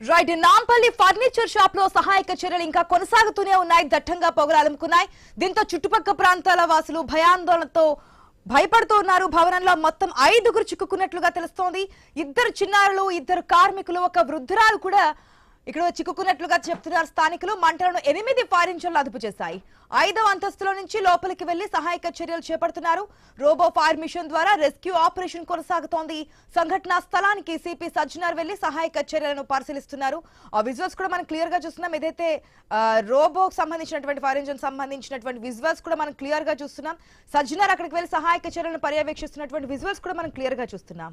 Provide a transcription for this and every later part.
Right Nampally furniture shop లో సహాయక చర్యలు ఇంకా కొనసాగుతూనే ఉన్నాయి. దట్టంగా పొగలు అలుముకున్నాయి. దీంతో చుట్టుపక్కల ప్రాంతాల వాసులు భయాందోళనతో భయపడుతూ ఉన్నారు. భవనంలో మొత్తం 5గురు చిక్కుకున్నట్లుగా తెలుస్తోంది. 2 చిన్నారులు, 2 కార్మికులు, ఒక వృద్ధురాలు కూడా ఇక్కడ చిక్కుకున్నట్లుగా చెప్తున్నారు స్థానికులు. మంటలను 8 ఫైర్ ఇంజన్లు అదుపు చేశాయి. 5వ అంతస్తులో నుంచి లోపలికి వెళ్లి సహాయక చర్యలు చేపడుతున్నారు. రోబో ఫైర్ మిషన్ ద్వారా రెస్క్యూ ఆపరేషన్ కొనసాగుతోంది. సంఘటనా స్థలానికి సిపి సజ్జనార్ వెళ్లి సహాయక చర్యలను పరిశీలిస్తున్నారు. ఆ విజువల్స్ కూడా మనం క్లియర్ గా చూస్తున్నాం. ఏదైతే రోబోకి సంబంధించినటువంటి ఫైర్ ఇంజన్ సంబంధించినటువంటి విజువల్స్ కూడా మనం క్లియర్ గా చూస్తున్నాం. సజ్జనార్ అక్కడికి వెళ్లి సహాయక చర్యలను పర్యవేక్షిస్తున్నటువంటి విజువల్స్ కూడా మనం క్లియర్ గా చూస్తున్నాం.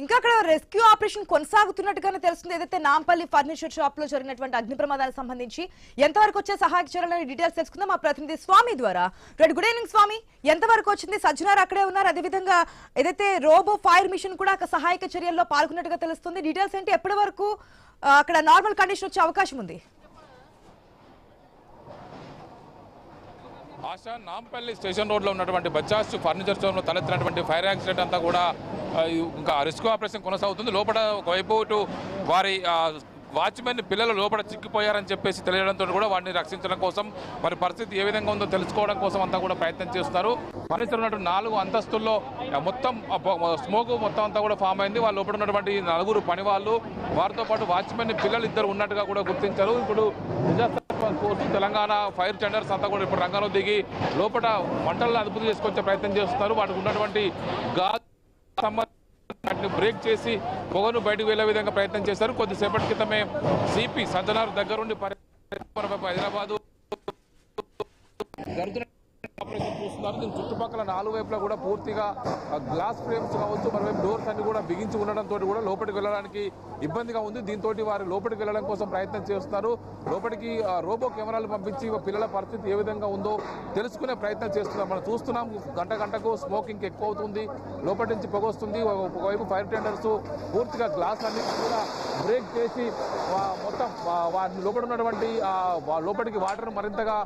ఇంకా అక్కడ రెస్క్యూ ఆపరేషన్ కొనసాగుతున్నట్టుగానే తెలుస్తుంది. ఏదైతే నాంపల్లి ఫర్నిచర్ షాప్ లో జరిగినటువంటి అగ్ని ప్రమాదానికి సంబంధించి ఎంతవరకు వచ్చే సహాయక చర్యలని డీటెయిల్స్ తెలుసుకుందాం మా ప్రతినిధి స్వామి ద్వారా. గుడ్ ఈవినింగ్ స్వామి, ఎంతవరకు వచ్చింది? సజ్జనార్ అక్కడే ఉన్నారు. అదేవిధంగా ఏదైతే రోబో ఫైర్ మిషన్ కూడా సహాయక చర్యల్లో పాల్గొన్నట్టుగా తెలుస్తుంది. డీటెయిల్స్ ఏంటి? ఎప్పటి వరకు అక్కడ నార్మల్ కండిషన్ వచ్చే అవకాశం ఉంది? ఆశా నాంపల్లి స్టేషన్ రోడ్లో ఉన్నటువంటి బజాజ్ ఫర్నిచర్ స్టోర్లో తలెత్తినటువంటి ఫైర్ యాక్సిడెంట్ అంతా కూడా ఇంకా రెస్క్యూ ఆపరేషన్ కొనసాగుతుంది. లోపల ఒకవైపు వారి వాచ్మెన్ పిల్లలు లోపల చిక్కిపోయారని చెప్పేసి తెలియడంతో కూడా వారిని రక్షించడం కోసం వారి పరిస్థితి ఏ విధంగా ఉందో తెలుసుకోవడం కోసం అంతా కూడా ప్రయత్నం చేస్తున్నారు. ఫర్నిచర్ ఉన్నటువంటి 4 అంతస్తుల్లో మొత్తం స్మోక్ మొత్తం అంతా కూడా ఫామ్ అయింది. వాళ్ళ లోపల ఉన్నటువంటి 4 పని వాళ్ళు, వారితో పాటు వాచ్మెన్ పిల్లలు 2 ఉన్నట్టుగా కూడా గుర్తించారు. ఇప్పుడు ఫోర్స్ తెలంగాణ ఫైర్ టెండర్స్ అంతా కూడా ఇప్పుడు రంగంలో దిగి లోపల మంటలను అదుపు చేసుకొచ్చే ప్రయత్నం చేస్తున్నారు. వాటికి ఉన్నటువంటి వాటిని బ్రేక్ చేసి పొగను బయటకు వెళ్లే విధంగా ప్రయత్నం చేశారు. కొద్దిసేపటి క్రితమే సిపి సజ్జనార్ దగ్గరుండి హైదరాబాద్ జరుగుతున్న ఆపరేషన్ చూస్తున్నారు. దీని చుట్టుపక్కల 4 వైపులా కూడా పూర్తిగా గ్లాస్ ఫ్రేమ్స్ కావచ్చు, మరోవైపు డోర్స్ అన్ని కూడా బిగించి ఉండడంతో కూడా లోపలికి వెళ్ళడానికి ఇబ్బందిగా ఉంది. దీంతో వారు లోపలికి వెళ్ళడం కోసం ప్రయత్నం చేస్తున్నారు. లోపలికి రోబో కెమెరాలు పంపించి పిల్లల పరిస్థితి ఏ విధంగా ఉందో తెలుసుకునే ప్రయత్నం చేస్తున్నారు. మనం చూస్తున్నాం గంటకు స్మోకింగ్ ఎక్కువ అవుతుంది, లోపలి నుంచి పొగ వస్తుంది. ఒకవైపు ఫైర్ టెండర్స్ పూర్తిగా గ్లాస్ అన్ని కూడా బ్రేక్ చేసి మొత్తం వారిని లోపల ఉన్నటువంటి లోపలికి వాటర్ మరింతగా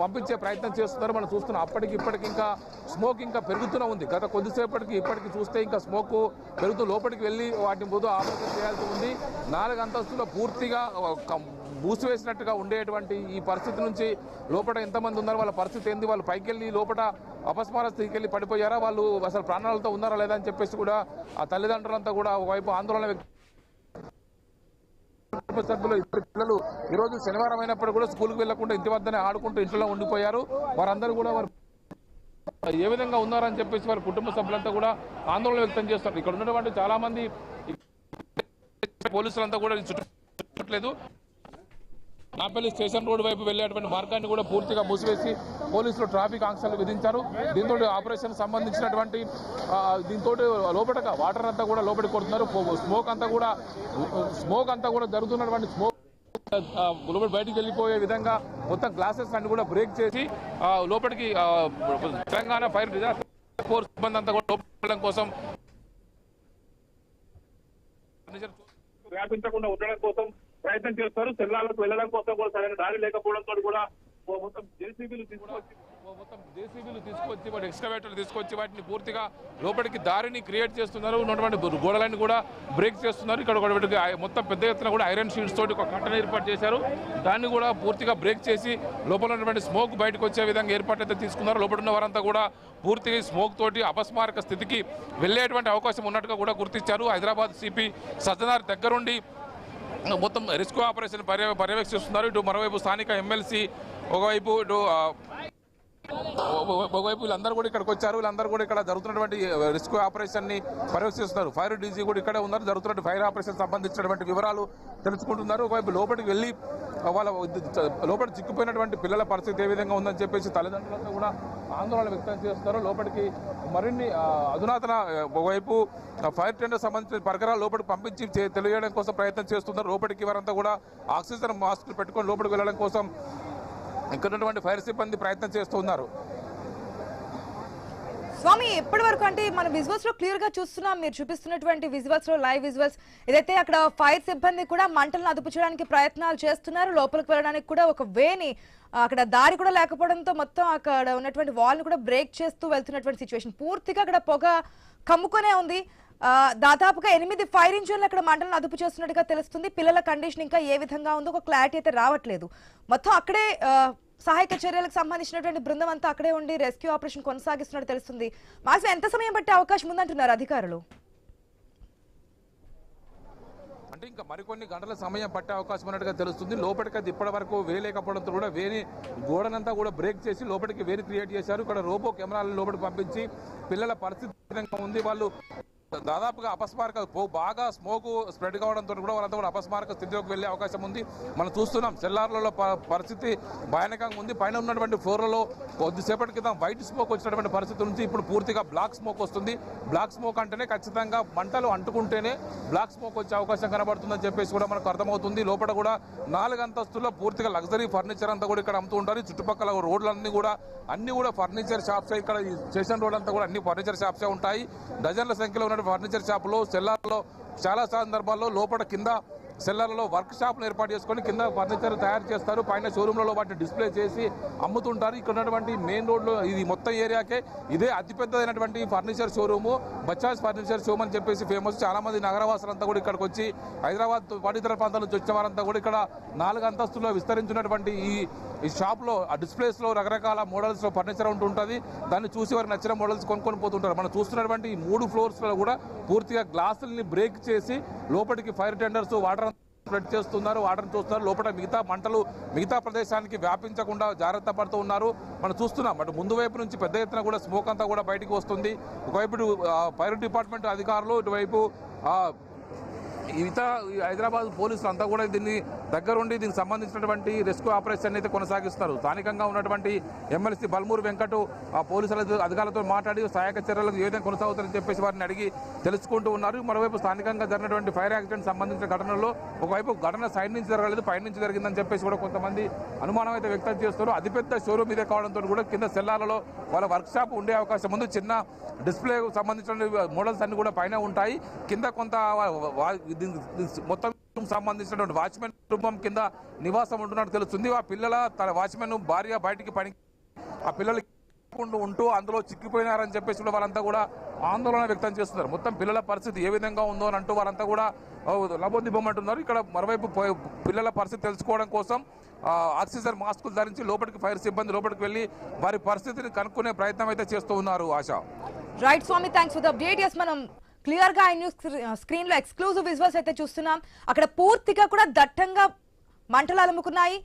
పంపించే ప్రయత్నం చేస్తున్నారు. మనం చూస్తున్నాం అప్పటికి ఇప్పటికి ఇంకా స్మోక్ ఇంకా పెరుగుతూనే ఉంది. గత కొద్దిసేపటికి ఇప్పటికి చూస్తే ఇంకా స్మోక్ పెరుగుతూ లోపలికి వెళ్ళి వాటిని ముందు ఆపరేషన్ చేయాల్సి ఉంది. 4 అంతస్తులో పూర్తిగా మూసివేసినట్టుగా ఉండేటువంటి ఈ పరిస్థితి నుంచి లోపల ఎంతమంది ఉన్నారు, వాళ్ళ పరిస్థితి ఏంది, వాళ్ళు పైకి వెళ్ళి లోపల అపస్మార స్థితికి వెళ్ళి పడిపోయారా, వాళ్ళు అసలు ప్రాణాలతో ఉన్నారా లేదా అని చెప్పేసి కూడా ఆ తల్లిదండ్రులంతా కూడా ఒకవైపు ఆందోళన సభ్యులు. ఇద్దరు పిల్లలు ఈరోజు శనివారం అయినప్పుడు కూడా స్కూల్కి వెళ్లకుండా ఇంటి వద్దనే ఆడుకుంటూ ఇంట్లో ఉండిపోయారు. వారందరూ కూడా వారు ఏ విధంగా ఉన్నారని చెప్పేసి వారి కుటుంబ సభ్యులంతా కూడా ఆందోళన వ్యక్తం చేస్తారు. ఇక్కడ ఉన్నటువంటి చాలా మంది పోలీసులంతా కూడా చుట్టలేదు. నాంపల్లి స్టేషన్ రోడ్ వైపు వెళ్లేటువంటి మార్గాన్ని కూడా పూర్తిగా మూసివేసి పోలీసులు ట్రాఫిక్ ఆంక్షలు విధించారు. దీంతో ఆపరేషన్ సంబంధించినటువంటి దీంతో లోపల వాటర్ అంతా కూడా లోపలికి కొడుతున్నారు. స్మోక్ అంతా కూడా జరుగుతున్నటువంటి స్మోక్ లోపల బయటికి వెళ్ళిపోయే విధంగా మొత్తం గ్లాసెస్ అన్ని కూడా బ్రేక్ చేసి లోపలికి తెలంగాణ ఫైర్ డిజాస్టర్ ఫోర్స్ సిబ్బంది అంతా కూడా లోపల కోసం వ్యాపించకుండా ఉండడం కోసం ప్రయత్నం చేస్తారు. సెల్లాలకు వెళ్లడం కోసం కూడా సరైన దారి లేకపోవడంతో కూడా మొత్తం జేసీబీలు తీసుకొచ్చి వాటి ఎక్స్కవేటర్ తీసుకొచ్చి వాటిని పూర్తిగా లోపలికి దారిని క్రియేట్ చేస్తున్నారు. ఉన్నటువంటి గోడలన్నీ కూడా బ్రేక్ చేస్తున్నారు. ఇక్కడ మొత్తం పెద్ద ఎత్తున కూడా ఐరన్ షీట్స్ తోటి ఒక కట్టను ఏర్పాటు చేశారు. దాన్ని కూడా పూర్తిగా బ్రేక్ చేసి లోపల ఉన్నటువంటి స్మోక్ బయటకు వచ్చే విధంగా ఏర్పాటు అయితే తీసుకున్నారు. లోపల ఉన్న వారంతా కూడా పూర్తిగా స్మోక్ తోటి అపస్మారక స్థితికి వెళ్లేటువంటి అవకాశం ఉన్నట్టుగా కూడా గుర్తించారు. హైదరాబాద్ సిపి సజ్జనార్ దగ్గరుండి మొత్తం రెస్క్యూ ఆపరేషన్ పర్యవేక్షిస్తున్నారు. ఇటు మరోవైపు స్థానిక ఎమ్మెల్సీ ఒకవైపు వీళ్ళందరూ కూడా ఇక్కడికి వచ్చారు. వీళ్ళందరూ కూడా ఇక్కడ జరుగుతున్నటువంటి రెస్క్యూ ఆపరేషన్ ని పర్యవేక్షిస్తున్నారు. ఫైర్ డీజీ కూడా ఇక్కడే ఉన్నారు. జరుగుతున్న ఫైర్ ఆపరేషన్ సంబంధించినటువంటి వివరాలు తెలుసుకుంటున్నారు. ఒకవైపు లోపలికి వెళ్ళి వాళ్ళ లోపల చిక్కుపోయినటువంటి పిల్లల పరిస్థితి ఏ విధంగా ఉందని చెప్పేసి తల్లిదండ్రులంతా కూడా ఆందోళన వ్యక్తం చేస్తున్నారు. లోపలికి మరిన్ని అధునాతన ఒకవైపు ఫైర్ టెండర్ సంబంధించిన పరికరాలు లోపలికి పంపించి తెలియజేయడం కోసం ప్రయత్నం చేస్తున్నారు. లోపలికి వారంతా కూడా ఆక్సిజన్ మాస్కులు పెట్టుకొని లోపలికి వెళ్ళడం కోసం ఇక్కడ ఉన్నటువంటి ఫైర్ సిబ్బంది ప్రయత్నం చేస్తున్నారు. స్వామి ఎప్పటి వరకు అంటే మన విజువల్స్ లో క్లియర్ గా చూస్తున్నాం, మీరు చూపిస్తున్నటువంటి విజువల్స్ లో లైవ్ విజువల్స్ ఏదైతే అక్కడ ఫైర్ సిబ్బంది కూడా మంటలను అదుపు చేయడానికి ప్రయత్నాలు చేస్తున్నారు, లోపలికి వెళ్ళడానికి కూడా ఒక వేని అక్కడ దారి కూడా లేకపోవడంతో మొత్తం అక్కడ ఉన్నటువంటి వాల్ ని కూడా బ్రేక్ చేస్తూ వెళ్తున్నటువంటి సిచ్యువేషన్. పూర్తిగా అక్కడ పొగ కమ్ముకొనే ఉంది. దాదాపుగా 8 ఫైర్ ఇంజిన్లు అక్కడ మంటలను అదుపు చేస్తున్నట్టుగా తెలుస్తుంది. పిల్లల కండిషన్ ఇంకా ఏ విధంగా ఉందో ఒక క్లారిటీ అయితే రావట్లేదు. మొత్తం అక్కడే సహాయక చర్యలకు సంబంధించినటువంటి బృందం అంతా అక్కడే ఉండి రెస్క్యూ ఆపరేషన్ కొనసాగిస్తున్నట్టు తెలుస్తుంది. మాక్సిమం ఎంత సమయం పట్టే అవకాశం ఉందంటున్నారు అధికారులు? అంటే ఇంకా మరికొన్ని గంటల సమయం పట్టే అవకాశం ఉన్నట్టుగా తెలుస్తుంది. లోపలికి అది ఇప్పటి వరకు వేయలేకపోవడంతో కూడా వేని గోడనంతా కూడా బ్రేక్ చేసి లోపలికి వేని క్రియేట్ చేశారు. ఇక్కడ రోబో కెమెరాలను లోపలికి పంపించి పిల్లల పరిస్థితి ఉంది. వాళ్ళు దాదాపుగా అపస్మారక బాగా స్మోక్ స్ప్రెడ్ కావడంతో కూడా వాళ్ళంతా కూడా అపస్మారక స్థితిలోకి వెళ్ళే అవకాశం ఉంది. మనం చూస్తున్నాం సెల్లార్లలో పరిస్థితి భయానకంగా ఉంది. పైన ఉన్నటువంటి ఫ్లోర్లలో కొద్దిసేపటి క్రితం వైట్ స్మోక్ వచ్చినటువంటి పరిస్థితి నుంచి ఇప్పుడు పూర్తిగా బ్లాక్ స్మోక్ వస్తుంది. బ్లాక్ స్మోక్ అంటేనే ఖచ్చితంగా మంటలు అంటుకుంటేనే బ్లాక్ స్మోక్ వచ్చే అవకాశం కనబడుతుందని చెప్పేసి కూడా మనకు అర్థమవుతుంది. లోపల కూడా 4 అంతస్తుల్లో పూర్తిగా లగ్జరీ ఫర్నిచర్ అంతా కూడా ఇక్కడ అమ్ముతూ ఉంటారు. చుట్టుపక్కల రోడ్లన్నీ కూడా ఫర్నిచర్ షాప్స్, ఇక్కడ స్టేషన్ రోడ్ అంతా కూడా అన్ని ఫర్నిచర్ షాప్సే ఉంటాయి. డజన్ల సంఖ్యలో ఉన్న ఫర్నిచర్ షాపులో సెల్లార్లో చాలా సందర్భాల్లో లోపల కింద సెల్లర్లలో వర్క్ షాప్లు ఏర్పాటు చేసుకొని కింద ఫర్నిచర్ తయారు చేస్తారు. పైన షోరూంలలో వాటిని డిస్ప్లే చేసి అమ్ముతుంటారు. ఇక్కడ ఉన్నటువంటి మెయిన్ రోడ్లో ఇది మొత్తం ఏరియాకే ఇదే అతిపెద్దదైనటువంటి furniture showroom. Bajaj furniture showroom అని చెప్పేసి ఫేమస్. చాలా మంది నగరవాసులంతా కూడా ఇక్కడికి వచ్చి హైదరాబాద్ ఇతర ప్రాంతాల నుంచి వచ్చిన వారంతా కూడా ఇక్కడ 4 అంతస్తుల్లో విస్తరించినటువంటి ఈ షాప్లో ఆ డిస్ప్లేస్లో రకరకాల మోడల్స్లో ఫర్నిచర్ ఉంటుంది. దాన్ని చూసి వారికి నచ్చిన మోడల్స్ కొనుక్కొని పోతుంటారు. మనం చూస్తున్నటువంటి ఈ 3 ఫ్లోర్స్లో కూడా పూర్తిగా గ్లాసుల్ని బ్రేక్ చేసి లోపలికి ఫైర్ టెండర్స్ వాటర్ స్ప్రెడ్ చేస్తున్నారు. వాటర్ చూస్తున్నారు. లోపల మిగతా ప్రదేశానికి వ్యాపించకుండా జాగ్రత్త పడుతూ ఉన్నారు. మనం చూస్తున్నాం అటు ముందు వైపు నుంచి పెద్ద ఎత్తున కూడా స్మోక్ అంతా కూడా బయటికి వస్తుంది. ఒకవైపు ఫైర్ డిపార్ట్మెంట్ అధికారులు, ఇటువైపు హైదరాబాద్ పోలీసులు అంతా కూడా దీన్ని దగ్గరుండి దీనికి సంబంధించినటువంటి రెస్క్యూ ఆపరేషన్ అయితే కొనసాగిస్తారు. స్థానికంగా ఉన్నటువంటి ఎమ్మెల్సీ బల్మూరు వెంకట్ ఆ పోలీసుల అధికారులతో మాట్లాడి సహాయక చర్యలకు ఏ విధంగా కొనసాగుతారని చెప్పేసి వారిని అడిగి తెలుసుకుంటూ ఉన్నారు. మరోవైపు స్థానికంగా జరిగినటువంటి ఫైర్ యాక్సిడెంట్ సంబంధించిన ఘటనలో ఒకవైపు ఘటన సైడ్ నుంచి జరగలేదు, పై నుంచి జరిగిందని చెప్పేసి కూడా కొంతమంది అనుమానం అయితే వ్యక్తం చేస్తారు. అతిపెద్ద షోరూమ్ ఇదే కావడంతో కూడా కింద సెల్లార్లలో వాళ్ళ వర్క్ షాప్ ఉండే అవకాశం ఉంది. చిన్న డిస్ప్లే సంబంధించిన మోడల్స్ అన్ని కూడా పైన ఉంటాయి. కింద కొంత మొత్తం సంబంధించినటువంటి వాచ్మెన్ కుటుంబం కింద నివాసం ఉంటున్నట్టు తెలుస్తుంది. ఆ పిల్లల తన వాచ్మెన్ భార్య బయటికి పని ఆ పిల్లలు ఉంటూ అందులో చిక్కిపోయినారని చెప్పేసి కూడా వాళ్ళంతా కూడా ఆందోళన వ్యక్తం చేస్తున్నారు. మొత్తం పిల్లల పరిస్థితి ఏ విధంగా ఉందో అని అంటూ వాళ్ళంతా కూడా లబోదిబ్బమంటున్నారు. ఇక్కడ మరోవైపు పిల్లల పరిస్థితి తెలుసుకోవడం కోసం ఆక్సిజన్ మాస్కులు ధరించి లోపలికి ఫైర్ సిబ్బంది లోపలికి వెళ్ళి వారి పరిస్థితిని కనుక్కునే ప్రయత్నం అయితే చేస్తూ ఉన్నారు. ఆశ. Right Swami, thanks for the update. Yes, మనం క్లియర్ గా స్క్రీన్ లో ఎక్స్క్లూజివ్ విజువల్స్ అయితే చూస్తున్నాం. అక్కడ పూర్తిగా కూడా దట్టంగా మంటలు అలుముకున్నాయి.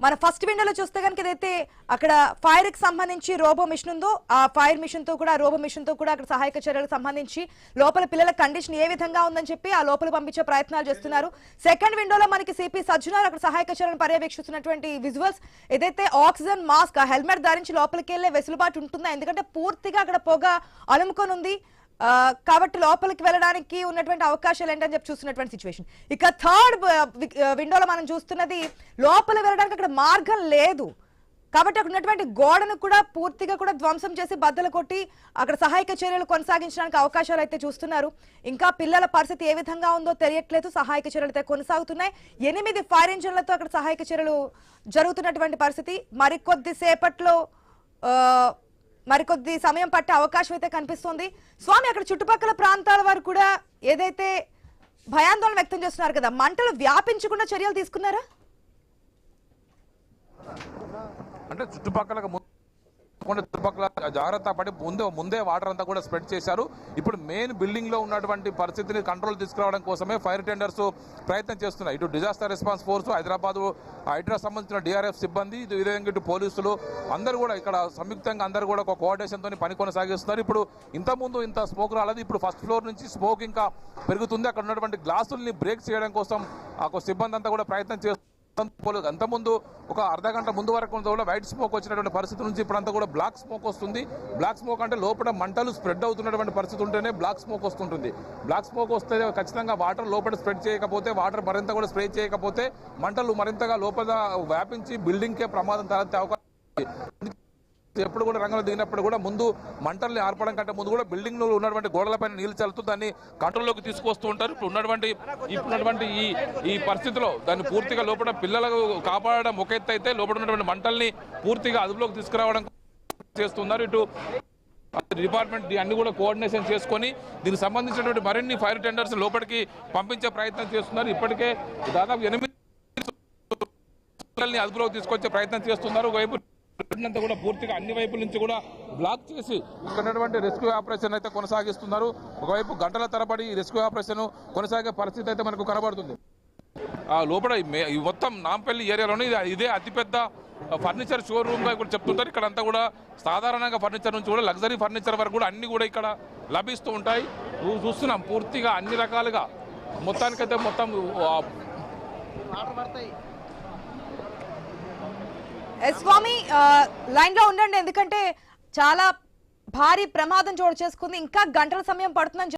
మన ఫస్ట్ విండోలో చూస్తే కనుక ఏదైతే అక్కడ ఫైర్ కి సంబంధించి రోబో మిషన్ ఉందో ఆ ఫైర్ మిషన్ తో కూడా రోబో మిషన్ తో కూడా అక్కడ సహాయక చర్యలకు సంబంధించి లోపల పిల్లల కండిషన్ ఏ విధంగా ఉందని చెప్పి ఆ లోపల పంపించే ప్రయత్నాలు చేస్తున్నారు. సెకండ్ విండోలో మనకి సిపి సజ్జనార్ అక్కడ సహాయక చర్యలను పర్యవేక్షిస్తున్నటువంటి విజువల్స్. ఏదైతే ఆక్సిజన్ మాస్క్ హెల్మెట్ ధరించి లోపలికి వెళ్లే వెసులుబాటు ఉంటుందా, ఎందుకంటే పూర్తిగా అక్కడ పొగ అలుముకొని ఉంది కాబట్టి లోపలికి వెళ్ళడానికి ఉన్నటువంటి అవకాశాలు ఏంటని చెప్పి చూస్తున్నటువంటి సిచ్యువేషన్. ఇక థర్డ్ విండోలో మనం చూస్తున్నది లోపల వెళ్ళడానికి అక్కడ మార్గం లేదు కాబట్టి అక్కడ ఉన్నటువంటి గోడను కూడా పూర్తిగా కూడా ధ్వంసం చేసి బద్దలు కొట్టి అక్కడ సహాయక చర్యలు కొనసాగించడానికి అవకాశాలు అయితే చూస్తున్నారు. ఇంకా పిల్లల పరిస్థితి ఏ విధంగా ఉందో తెలియట్లేదు. సహాయక చర్యలు అయితే కొనసాగుతున్నాయి. 8 ఫైర్ ఇంజిన్లతో అక్కడ సహాయక చర్యలు జరుగుతున్నటువంటి పరిస్థితి. మరికొద్ది సమయం పట్టే అవకాశం అయితే కనిపిస్తుంది. స్వామి, అక్కడ చుట్టుపక్కల ప్రాంతాల వారు కూడా ఏదైతే భయాందోళన వ్యక్తం చేస్తున్నారు కదా, మంటలు వ్యాపించకుండా చర్యలు తీసుకున్నారా? అంటే చుట్టుపక్కల జాగ్రత్త పడి ముందే వాటర్ అంతా కూడా స్ప్రెడ్ చేశారు. ఇప్పుడు మెయిన్ బిల్డింగ్ లో ఉన్నటువంటి పరిస్థితిని కంట్రోల్ తీసుకురావడం కోసమే ఫైర్ టెండర్స్ ప్రయత్నం చేస్తున్నాయి. ఇటు disaster response force, Hyderabad HYDRAA సంబంధించిన డిఆర్ఎఫ్ సిబ్బంది, ఇటు పోలీసులు అందరూ కూడా ఇక్కడ సంయుక్తంగా అందరూ కూడా ఒక కోఆర్డినేషన్ తోని పని కొనసాగిస్తున్నారు. ఇప్పుడు ఇంత స్మోక్ రాలేదు. ఇప్పుడు ఫస్ట్ ఫ్లోర్ నుంచి స్మోక్ ఇంకా పెరుగుతుంది. అక్కడ ఉన్నటువంటి గ్లాసుల్ని బ్రేక్ చేయడం కోసం ఒక సిబ్బంది అంతా కూడా ప్రయత్నం చేస్తున్నారు. అంతకుముందు ఒక అర్ధ గంట ముందు వరకు కూడా వైట్ స్మోక్ వచ్చినటువంటి పరిస్థితి నుంచి ఇప్పుడంతా కూడా బ్లాక్ స్మోక్ వస్తుంది. బ్లాక్ స్మోక్ అంటే లోపల మంటలు స్ప్రెడ్ అవుతున్నటువంటి పరిస్థితి ఉంటేనే బ్లాక్ స్మోక్ వస్తుంటుంది. బ్లాక్ స్మోక్ వస్తే ఖచ్చితంగా వాటర్ లోపల స్ప్రెడ్ చేయకపోతే, వాటర్ మరింత కూడా స్ప్రే చేయకపోతే మంటలు మరింతగా లోపల వ్యాపించి బిల్డింగ్కే ప్రమాదం తలెత్తే అవకాశం ఎప్పుడు కూడా రంగంలో దిగినప్పుడు కూడా ముందు మంటల్ని ఆర్పడం కంటే ముందు కూడా బిల్డింగ్ లో ఉన్నటువంటి గోడలపైన నీళ్లు చల్లుతూ దాన్ని కంట్రోల్లోకి తీసుకొస్తూ ఉంటారు. ఇప్పుడు ఉన్నటువంటి ఈ పరిస్థితిలో దాన్ని పూర్తిగా లోపల పిల్లలకు కాపాడడం ఒక ఎత్తు అయితే లోపల ఉన్నటువంటి మంటల్ని పూర్తిగా అదుపులోకి తీసుకురావడం చేస్తున్నారు. ఇటు డిపార్ట్మెంట్ అన్ని కూడా కోఆర్డినేషన్ చేసుకొని దీనికి సంబంధించినటువంటి మరిన్ని ఫైర్ టెండర్స్ లోపలికి పంపించే ప్రయత్నం చేస్తున్నారు. ఇప్పటికే దాదాపు 8 పిల్లల్ని అదుపులోకి తీసుకొచ్చే ప్రయత్నం చేస్తున్నారు. ఒకవైపు అంతా కూడా పూర్తిగా అన్ని వైపుల నుంచి కూడా బ్లాక్ చేసి ఇక్కడ రెస్క్యూ ఆపరేషన్ అయితే కొనసాగిస్తున్నారు. ఒకవైపు గంటల తరబడి రెస్క్యూ ఆపరేషన్ కొనసాగే పరిస్థితి అయితే మనకు కనబడుతుంది. లోపల ఈ మొత్తం నాంపల్లి ఏరియాలోనే ఇదే అతిపెద్ద ఫర్నిచర్ షోరూమ్ గా కూడా చెప్తుంటారు. ఇక్కడ అంతా కూడా సాధారణంగా ఫర్నిచర్ నుంచి కూడా లగ్జరీ ఫర్నిచర్ వరకు కూడా అన్ని కూడా ఇక్కడ లభిస్తూ ఉంటాయి. చూస్తున్నాం పూర్తిగా అన్ని రకాలుగా మొత్తానికైతే మొత్తం స్వామి లైన్ లో ఉండండి, ఎందుకంటే చాలా భారీ ప్రమాదం చోటు చేసుకుంది. ఇంకా గంటల సమయం పడుతుందని